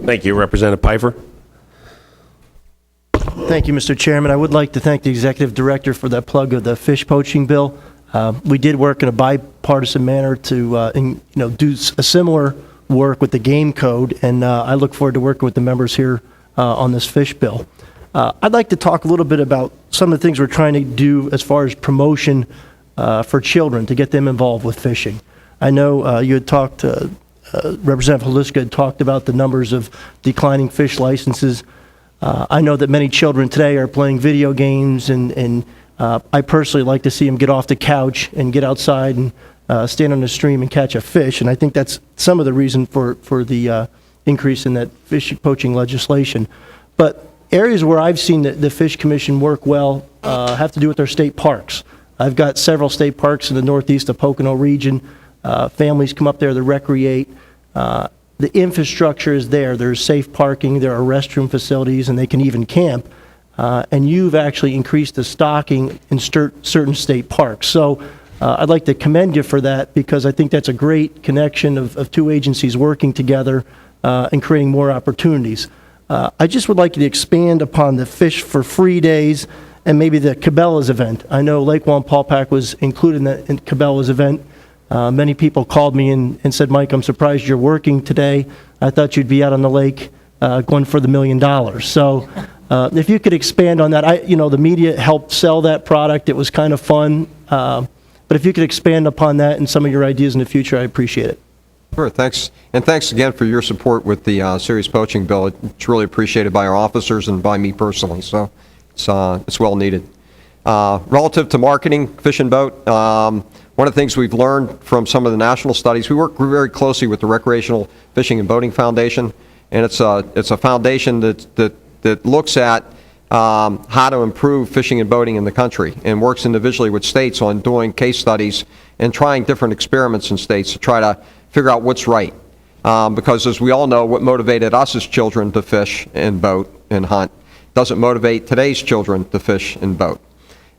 Thank you. Representative Peifer. Thank you, Mr. Chairman. I would like to thank the Executive Director for that plug of the fish poaching bill. We did work in a bipartisan manner to do a similar work with the game code, and I look forward to working with the members here on this fish bill. I'd like to talk a little bit about some of the things we're trying to do as far as promotion for children to get them involved with fishing. I know you had talked, Representative Haliska had talked about the numbers of declining fish licenses. I know that many children today are playing video games, and I personally like to see them get off the couch and get outside and stand on the stream and catch a fish, and I think that's some of the reason for the increase in that fish poaching legislation. But areas where I've seen the Fish Commission work well have to do with their state parks. I've got several state parks in the northeast of Pocono region. Families come up there to recreate. The infrastructure is there. There's safe parking, there are restroom facilities, and they can even camp. And you've actually increased the stocking in certain state parks. So I'd like to commend you for that, because I think that's a great connection of two agencies working together and creating more opportunities. I just would like you to expand upon the Fish for Free days and maybe the Cabela's event. I know Lake Wallenpaupack was included in that Cabela's event. Many people called me and said, Mike, I'm surprised you're working today. I thought you'd be out on the lake going for the $1 million. So if you could expand on that. The media helped sell that product. It was kind of fun. But if you could expand upon that and some of your ideas in the future, I appreciate it. Sure, thanks. And thanks again for your support with the serious poaching bill. It's really appreciated by our officers and by me personally, so it's well needed. Relative to marketing, Fish and Boat, one of the things we've learned from some of the national studies, we work very closely with the Recreational Fishing and Boating Foundation, and it's a foundation that looks at how to improve fishing and boating in the country, and works individually with states on doing case studies and trying different experiments in states to try to figure out what's right. Because as we all know, what motivated us as children to fish and boat and hunt doesn't motivate today's children to fish and boat.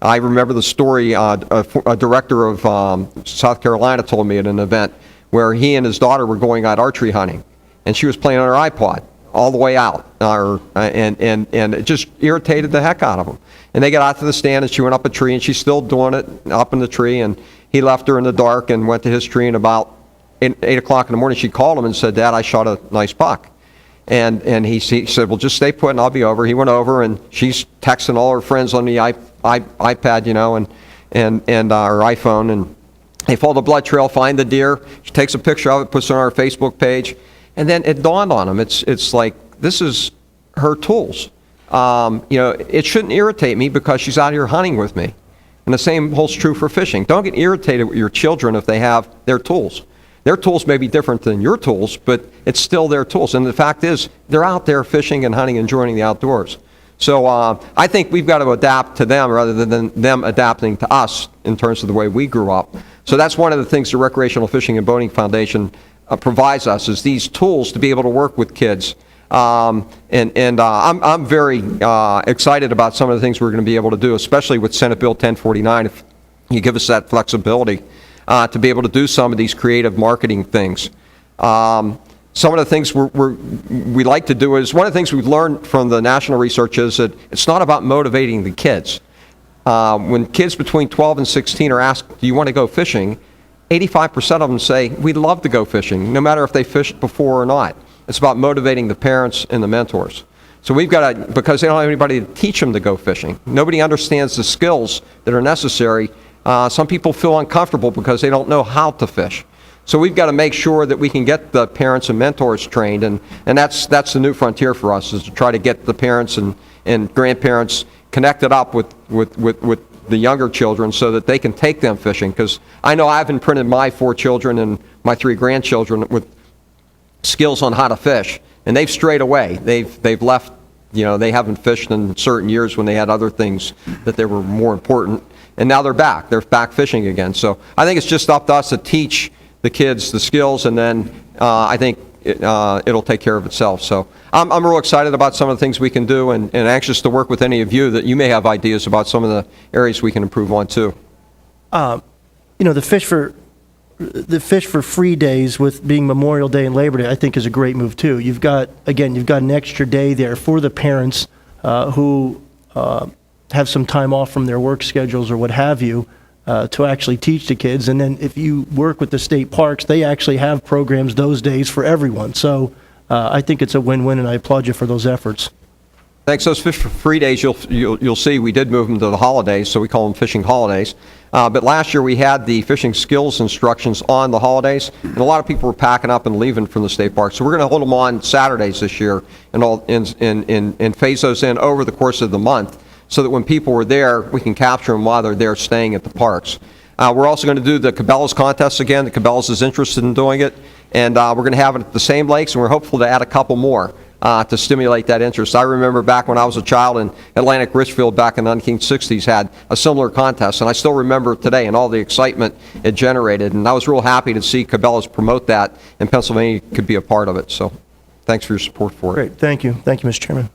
I remember the story, a director of South Carolina told me at an event where he and his daughter were going out archery hunting, and she was playing on her iPod all the way out, and it just irritated the heck out of him. And they got out to the stand, and she went up a tree, and she's still doing it up in the tree, and he left her in the dark and went to his tree, and about 8 o'clock in the morning, she called him and said, Dad, I shot a nice buck. And he said, well, just stay put and I'll be over. He went over, and she's texting all her friends on the iPad, and her iPhone, and they follow the blood trail, find the deer. She takes a picture of it, puts it on her Facebook page, and then it dawned on him. It's like, this is her tools. It shouldn't irritate me because she's out here hunting with me. And the same holds true for fishing. Don't get irritated with your children if they have their tools. Their tools may be different than your tools, but it's still their tools. And the fact is, they're out there fishing and hunting, enjoying the outdoors. So I think we've got to adapt to them rather than them adapting to us in terms of the way we grew up. So that's one of the things the Recreational Fishing and Boating Foundation provides us, is these tools to be able to work with kids. I'm very excited about some of the things we're going to be able to do, especially with Senate Bill 1049, if you give us that flexibility to be able to do some of these creative marketing things. Some of the things we like to do is, one of the things we've learned from the national research is that it's not about motivating the kids. When kids between 12 and 16 are asked, do you want to go fishing, 85% of them say, we'd love to go fishing, no matter if they fished before or not. It's about motivating the parents and the mentors. So we've got to, because they don't have anybody to teach them to go fishing. Nobody understands the skills that are necessary. Some people feel uncomfortable because they don't know how to fish. So we've got to make sure that we can get the parents and mentors trained, and that's the new frontier for us, is to try to get the parents and grandparents connected up with the younger children so that they can take them fishing. Because I know I've imprinted my 4 children and my 3 grandchildren with skills on how to fish, and they've strayed away. They've left, they haven't fished in certain years when they had other things that they were more important, and now they're back. They're back fishing again. So I think it's just up to us to teach the kids the skills, and then I think it'll take care of itself. So I'm real excited about some of the things we can do, and anxious to work with any of you that you may have ideas about some of the areas we can improve on too. The Fish for the Fish for Free days with being Memorial Day and Labor Day, I think is a great move too. You've got an extra day there for the parents who have some time off from their work schedules or what have you to actually teach the kids. And then if you work with the state parks, they actually have programs those days for everyone. So I think it's a win-win, and I applaud you for those efforts. Thanks. Those Fish for Free days, you'll see we did move them to the holidays, so we call them fishing holidays. But last year we had the fishing skills instructions on the holidays, and a lot of people were packing up and leaving from the state park. So we're going to hold them on Saturdays this year and phase those in over the course of the month, so that when people are there, we can capture them while they're there staying at the parks. We're also going to do the Cabela's contest again. The Cabela's is interested in doing it, and we're going to have it at the same lakes, and we're hopeful to add a couple more to stimulate that interest. I remember back when I was a child in Atlantic Richfield back in the 1960s had a similar contest, and I still remember it today and all the excitement it generated, and I was real happy to see Cabela's promote that, and Pennsylvania could be a part of it. So thanks for your support for it. Great. Thank you. Thank you, Mr. Chairman.